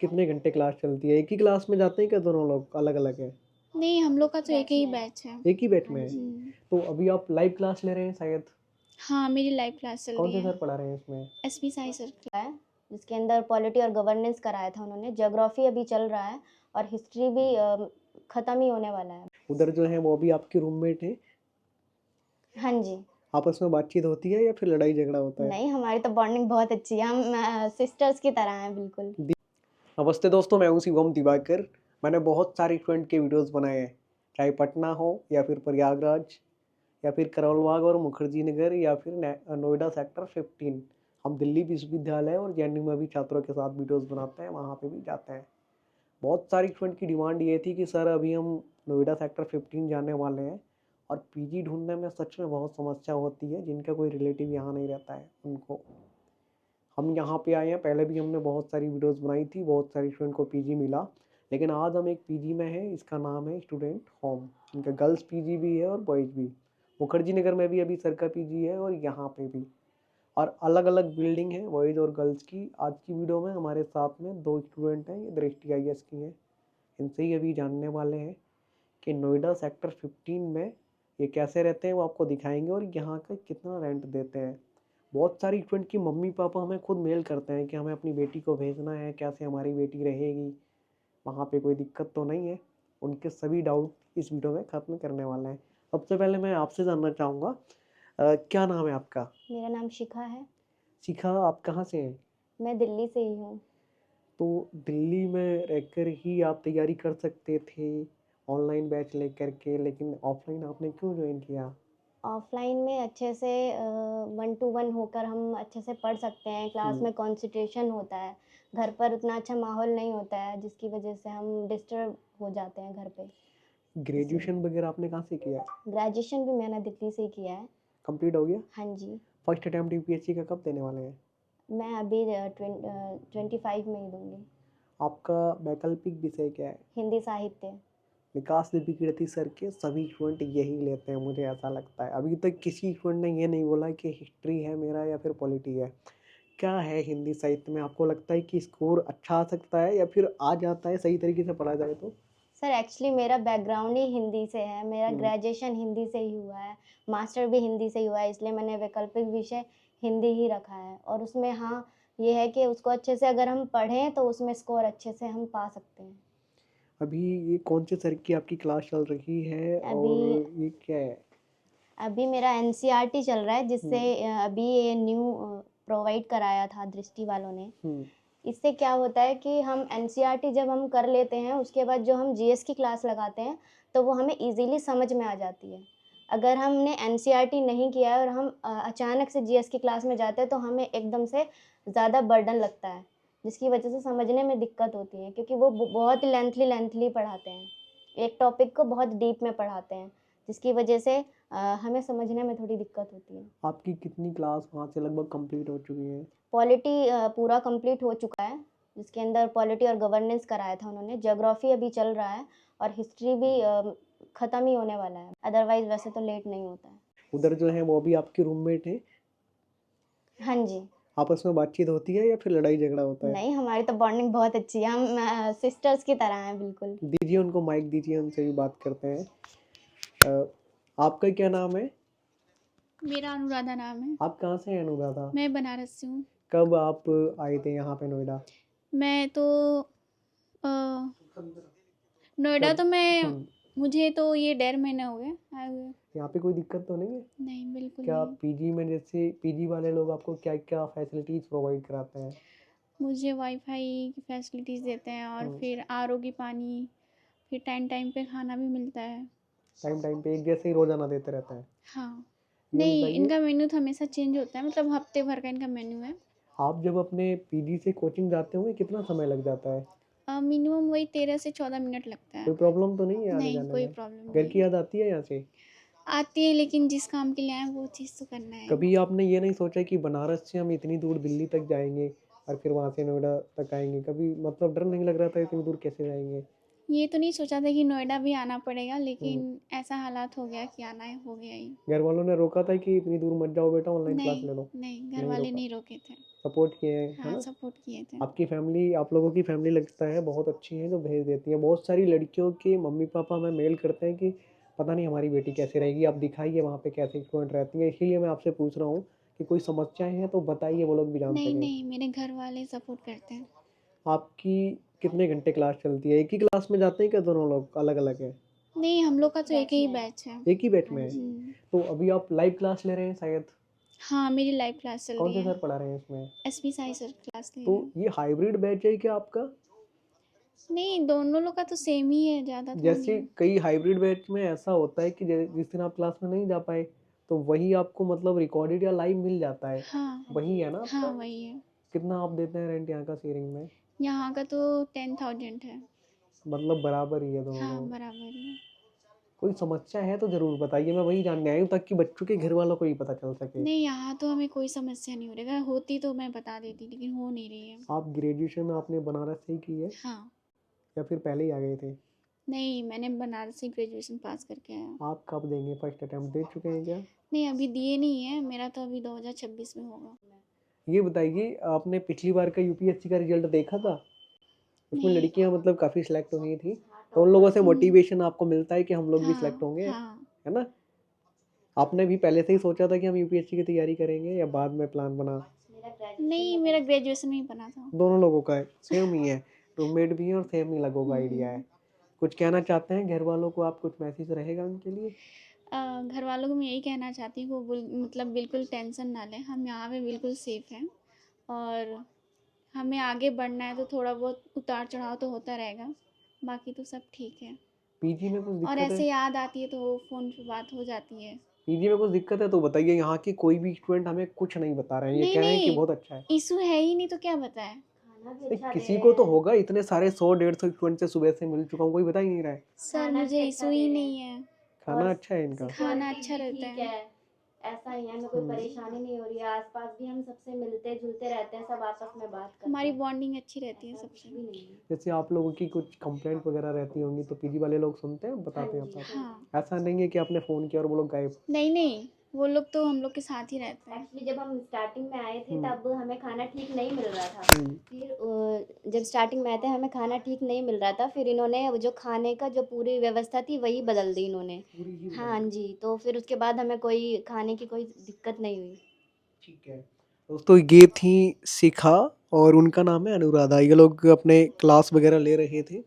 कितने घंटे क्लास चलती है? एक ही क्लास में जाते हैं क्या दोनों लोग अलग-अलग हैं? नहीं, हम लोग का तो एक ही बैच है। एक ही बैच में है? हुँ। तो अभी आप लाइव क्लास ले रहे हैं शायद? हाँ, मेरी लाइव क्लास चल कौन रही से है। सर पढ़ा रहे हैं इसमें? एसपी साई सर की। है, जिसके अंदर पॉलिटी और गवर्नेंस कराया था उन्होंने। ज्योग्राफी अभी चल रहा है और हिस्ट्री भी खत्म ही होने वाला है। उधर जो है वो भी आपके रूममेट हैं? हाँ जी। आपस में बातचीत होती है या फिर लड़ाई झगड़ा होता है? नहीं, हमारी तो बॉन्डिंग बहुत अच्छी है। हम सिस्टर्स की तरह हैं बिल्कुल। नमस्ते दोस्तों, मैं हूं शिवम दिवाकर। मैंने बहुत सारे स्टूडेंट के वीडियोस बनाए हैं, चाहे पटना हो या फिर प्रयागराज या फिर करोल बाग और मुखर्जी नगर या फिर नोएडा सेक्टर 15। हम दिल्ली विश्वविद्यालय और जेएनयू में भी छात्रों के साथ वीडियोस बनाते हैं, वहाँ पे भी जाते हैं। बहुत सारी स्टूडेंट की डिमांड ये थी कि सर अभी हम नोएडा सेक्टर 15 जाने वाले हैं और पीजी ढूंढने में सच में बहुत समस्या होती है। जिनका कोई रिलेटिव यहाँ नहीं रहता है उनको हम यहाँ पे आए हैं। पहले भी हमने बहुत सारी वीडियोस बनाई थी, बहुत सारी स्टूडेंट को पीजी मिला, लेकिन आज हम एक पीजी में हैं। इसका नाम है स्टूडेंट होम। इनका गर्ल्स पीजी भी है और बॉयज़ भी। मुखर्जी नगर में भी अभी सर का पीजी है और यहाँ पे भी, और अलग अलग बिल्डिंग है बॉयज़ और गर्ल्स की। आज की वीडियो में हमारे साथ में 2 स्टूडेंट हैं, ये दृष्टि IAS की हैं। इनसे ही अभी जानने वाले हैं कि नोएडा सेक्टर 15 में ये कैसे रहते हैं, वो आपको दिखाएंगे और यहाँ का कितना रेंट देते हैं। बहुत सारी स्टूडेंट की मम्मी पापा हमें खुद मेल करते हैं कि हमें अपनी बेटी को भेजना है, कैसे हमारी बेटी रहेगी, वहाँ पे कोई दिक्कत तो नहीं है। उनके सभी डाउट इस वीडियो में ख़त्म करने वाले हैं। सबसे पहले मैं आपसे जानना चाहूँगा, क्या नाम है आपका? मेरा नाम शिखा है। शिखा, आप कहाँ से हैं? मैं दिल्ली से ही हूँ। तो दिल्ली में रहकर ही आप तैयारी कर सकते थे ऑनलाइन बैच लेकर के, लेकिन ऑफलाइन आपने क्यों ज्वाइन किया? ऑफलाइन में अच्छे से 1 टू 1 होकर हम अच्छे से पढ़ सकते हैं। क्लास में कंसंट्रेशन होता है। घर पर उतना अच्छा माहौल नहीं होता है, जिसकी वजह से हम डिस्टर्ब हो जाते हैं घर पे। ग्रेजुएशन वगैरह आपने कहाँ से किया? ग्रेजुएशन भी मैंने दिल्ली से ही किया है। कंप्लीट हो गया? हाँ जी। फर्स्ट अटेम्प्ट यूपीएससी का कब देने वाले हैं? मैं अभी 25 में ही दूँगी। आपका वैकल्पिक विषय क्या है? हिंदी साहित्य। विकास द्विवेदी सर के सभी स्टूडेंट यही लेते हैं, मुझे ऐसा लगता है। अभी तक किसी स्टूडेंट ने ये नहीं बोला कि हिस्ट्री है मेरा या फिर पॉलिटी है। क्या है हिंदी साहित्य में, आपको लगता है कि स्कोर अच्छा आ सकता है या फिर आ जाता है सही तरीके से पढ़ा जाए तो? सर एक्चुअली मेरा बैकग्राउंड ही हिंदी से है। मेरा ग्रेजुएशन हिंदी से ही हुआ है, मास्टर भी हिंदी से ही हुआ है, इसलिए मैंने वैकल्पिक विषय हिंदी ही रखा है। और उसमें हाँ, ये है कि उसको अच्छे से अगर हम पढ़ें तो उसमें स्कोर अच्छे से हम पा सकते हैं। अभी ये कौन से सर की आपकी क्लास चल रही है और अभी ये क्या है? अभी मेरा NCERT चल रहा है, जिससे अभी ये न्यू प्रोवाइड कराया था दृष्टि वालों ने। इससे क्या होता है कि हम NCERT जब हम कर लेते हैं, उसके बाद जो हम GS की क्लास लगाते हैं तो वो हमें ईज़िली समझ में आ जाती है। अगर हमने NCERT नहीं किया है और हम अचानक से GS की क्लास में जाते हैं तो हमें एकदम से ज़्यादा बर्डन लगता है, जिसकी वजह से समझने में दिक्कत होती है, क्योंकि वो बहुत लेंथली पढ़ाते हैं। एक टॉपिक को बहुत डीप में पढ़ाते हैं, जिसकी वजह से हमें समझने में थोड़ी दिक्कत होती है। आपकी कितनी क्लास वहाँ से लगभग कंप्लीट हो चुकी है? पॉलिटी पूरा कंप्लीट हो चुका है, जिसके अंदर पॉलिटी और गवर्नेंस कराया था उन्होंने। ज्योग्राफी अभी चल रहा है और हिस्ट्री भी ख़त्म ही होने वाला है। अदरवाइज़ वैसे तो लेट नहीं होता है। उधर जो है वो भी आपके रूममेट हैं? हाँ जी। आपस में बातचीत होती है या फिर लड़ाई झगड़ा होता है? नहीं, हमारी तो बॉन्डिंग बहुत अच्छी है। हम सिस्टर्स की तरह हैं बिल्कुल। दीजिए उनको माइक दीजिए, उनसे भी बात करते हैं। आपका क्या नाम है? मेरा अनुराधा नाम है। आप कहाँ से हैं अनुराधा? मैं बनारस से हूँ। कब आप आए थे यहाँ पे नोएडा? मैं तो अ, नोएडा कब? तो मुझे तो ये 1.5 महीना हो गया आए हुए। यहाँ पे कोई दिक्कत तो नहीं है? नहीं, बिल्कुल क्या नहीं। पीजी में, जैसे पीजी वाले लोग आपको क्या क्या फैसिलिटीज़ प्रोवाइड कराते हैं? मुझे वाईफाई की फैसिलिटीज़ देते हैं और फिर RO की पानी, फिर टाइम टाइम पे खाना भी मिलता है। टाइम टाइम पे एक जैसे ही रोज़ाना देते रहते हैं? हाँ। ये नहीं, बताइए, इनका मेन्यू तो हमेशा चेंज होता है, मतलब हफ्ते भर का इनका मेन्यू है। आप जब अपने पीजी से कोचिंग जाते होंगे कितना समय लग जाता है? मिनिमम वही 13 से 14 मिनट लगता है। कोई प्रॉब्लम तो नहीं है आने नहीं, जाने कोई में? प्रॉब्लम घर नहीं की है। याद आती है यहाँ से? आती है, लेकिन जिस काम के लिए आए वो चीज़ तो करना है। कभी आपने ये नहीं सोचा कि बनारस से हम इतनी दूर दिल्ली तक जाएंगे और फिर वहाँ से नोएडा तक आएंगे? कभी मतलब डर नहीं लग रहा था इतनी दूर कैसे जाएंगे? ये तो नहीं सोचा था कि नोएडा भी आना पड़ेगा, लेकिन ऐसा हालात हो गया कि आना हो गया ही। घर वालों ने रोका था कि इतनी दूर मत जाओ बेटा, ऑनलाइन क्लास ले लो? नहीं, घर नहीं वाले रोका, नहीं रोके थे। सपोर्ट किए हैं, है हाँ, ना? सपोर्ट किए थे। आपकी फैमिली, आप लोगों की फैमिली लगता है बहुत अच्छी है जो भेज देती है। बहुत सारी लड़कियों के मम्मी पापा हमें मेल करते हैं कि पता नहीं हमारी बेटी कैसे रहेगी, आप दिखाइए वहाँ पे कैसे स्टूडेंट रहती है। इसीलिए मैं आपसे पूछ रहा हूँ कि कोई समस्याएं हैं तो बताइए, वो लोग भी जान नहीं, सकें। नहीं, मेरे घर वाले सपोर्ट करते हैं। आपकी कितने घंटे क्लास चलती है? एक ही क्लास में जाते हैं क्या दोनों लोग, अलग अलग है? नहीं, हम लोग का तो एक ही बैच है। एक ही बैच में है? हुँ। तो अभी आप लाइव क्लास ले रहे हैं शायद? हाँ, मेरी लाइव क्लास चल कौन रही से है। सर पढ़ा रहे हैं इसमें? एसपी साई सर क्लास ले तो रहे हैं। ये हाइब्रिड बैच है क्या आपका? नहीं, दोनों लोग का तो सेम ही है, ज़्यादा तो जैसे नहीं। कई हाइब्रिड बैच में ऐसा होता है कि जिस दिन आप क्लास में नहीं जा पाए तो वही आपको मतलब रिकॉर्डेड या लाइव मिल जाता है, हाँ, वही है ना हाँ, आपका? वही है। कितना आप देते हैं रेंट यहाँ का शेयरिंग में? यहाँ का तो 10,000 है। मतलब बराबर ही है दोनों हाँ, लोग। बराबर ही है। कोई समस्या है तो जरूर बताइए, मैं वही जानने आई हूँ ताकि बच्चों के घर वालों को भी पता चल सके। नहीं, यहाँ तो हमें कोई समस्या नहीं हो रही, अगर होती तो मैं बता देती, लेकिन हो नहीं रही है। आप ग्रेजुएशन आपने बनारस से ही की है हाँ। या फिर पहले ही आ गए थे? नहीं, मैंने बनारस से ग्रेजुएशन पास करके आया। आप कब देंगे, फर्स्ट अटेम्प्ट दे चुके हैं क्या? नहीं, अभी दिए नहीं है, मेरा तो अभी 2026 में होगा। ये बताइए, आपने पिछली बार का यूपीएससी का रिजल्ट देखा था? उसमें नहीं। लड़कियां मतलब काफ़ी सिलेक्ट हुई थी, तो उन लोगों से मोटिवेशन आपको मिलता है कि हम लोग भी सिलेक्ट हाँ, होंगे, हाँ। है ना? आपने भी पहले से ही सोचा था कि हम यूपीएससी की तैयारी करेंगे या बाद में प्लान बना? नहीं, मेरा ग्रेजुएशन में ही बना था। दोनों लोगों का है, सेम ही है, रूममेट भी है और सेम ही लोगों का आइडिया है। हम्म। कुछ कहना चाहते हैं घर वालों को आप, कुछ मैसेज रहेगा उनके लिए? घर वालों को मैं यही कहना चाहती हूँ, वो मतलब बिल्कुल टेंशन ना लें, हम यहाँ पे बिल्कुल सेफ़ हैं। और हमें आगे बढ़ना है तो थोड़ा बहुत उतार चढ़ाव तो होता रहेगा, बाकी तो सब ठीक है। पीजी में कुछ और दिक्कत है? ऐसे याद आती है तो फ़ोन पे बात हो जाती है। पीजी में कुछ दिक्कत है तो बताइए, यहाँ की कोई भी स्टूडेंट हमें कुछ नहीं बता रहे हैं, ये नहीं, कह रहे हैं कि नहीं, बहुत अच्छा है। इशू है ही नहीं तो क्या बताएं। नहीं, किसी को तो होगा, इतने सारे 100-150 स्टूडेंट से सुबह से मिल चुका हूँ, कोई बता ही नहीं रहा है। सर, मुझे इशू ही नहीं है। खाना अच्छा है इनका? खाना अच्छा रहता ठीक है। है, ऐसा ही है, हमें कोई परेशानी नहीं हो रही है। आसपास भी हम सबसे मिलते जुलते रहते हैं, सब आपस में बात करते हमारी हैं। बॉन्डिंग अच्छी रहती है ऐसा कुछ सबसे। भी नहीं है। जैसे आप लोगों की कुछ कंप्लेंट वगैरह रहती होंगी तो पीजी वाले लोग सुनते हैं, बताते हैं हाँ जी, आप? हाँ। ऐसा नहीं है कि आपने फ़ोन किया और वो लोग गायब? नहीं, नहीं, वो लोग तो हम लोग के साथ ही रहते हैं। एक्चुअली जब हम स्टार्टिंग में आए थे हम्म, तब हमें खाना ठीक नहीं मिल रहा था। हम्म, फिर जब स्टार्टिंग में आए थे हमें खाना ठीक नहीं मिल रहा था, फिर इन्होंने वो जो खाने का जो पूरी व्यवस्था थी वही बदल दी इन्होंने। पूरी ही बता हाँ दी। जी, तो फिर उसके बाद हमें कोई खाने की कोई दिक्कत नहीं हुई। ठीक है दोस्तों, ये थी शिखा और उनका नाम है अनुराधा। ये लोग अपने क्लास वगैरह ले रहे थे।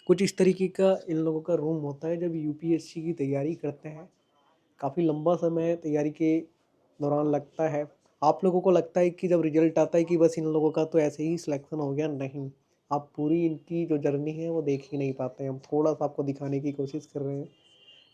कुछ इस तरीके का इन लोगों का रूम होता है जब यूपीएससी की तैयारी करते हैं। काफ़ी लंबा समय तैयारी के दौरान लगता है। आप लोगों को लगता है कि जब रिजल्ट आता है कि बस इन लोगों का तो ऐसे ही सिलेक्शन हो गया, नहीं। आप पूरी इनकी जो जर्नी है वो देख ही नहीं पाते हैं। हम थोड़ा सा आपको दिखाने की कोशिश कर रहे हैं।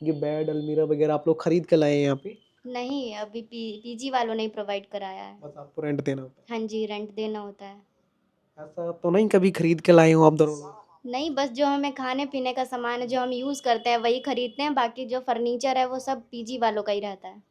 ये बेड अलमीरा वगैरह आप लोग खरीद के लाए हैं यहाँ पे? नहीं, अभी पीजी वालों ने प्रोवाइड कराया है। बस आपको रेंट देना होता हाँ जी, रेंट देना होता है। है? ऐसा तो नहीं कभी खरीद के लाए हो आप दोनों लोग? नहीं, बस जो हमें खाने पीने का सामान है जो हम यूज़ करते हैं वही खरीदते हैं, बाकी जो फर्नीचर है वो सब पीजी वालों का ही रहता है।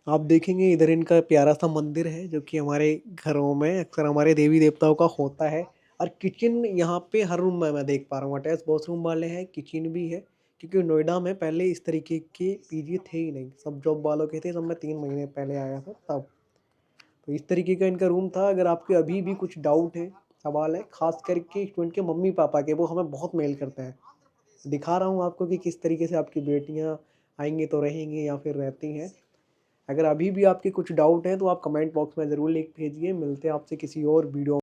आप देखेंगे इधर इनका प्यारा सा मंदिर है जो कि हमारे घरों में अक्सर हमारे देवी देवताओं का होता है। और किचन यहाँ पे हर रूम में मैं देख पा रहा हूँ, अटैच वॉशरूम वाले हैं, किचन भी है। क्योंकि नोएडा में पहले इस तरीके के पीजी थे ही नहीं, सब जॉब वालों के थे। सब मैं 3 महीने पहले आया था तब। तो इस तरीके का इनका रूम था। अगर आपके अभी भी कुछ डाउट है, सवाल है, खास करके स्टूडेंट के मम्मी पापा के, वो हमें बहुत मेल करते हैं। दिखा रहा हूँ आपको कि किस तरीके से आपकी बेटियाँ आएंगी तो रहेंगी या फिर रहती हैं। अगर अभी भी आपके कुछ डाउट हैं तो आप कमेंट बॉक्स में ज़रूर लिख भेजिए। मिलते हैं आपसे किसी और वीडियो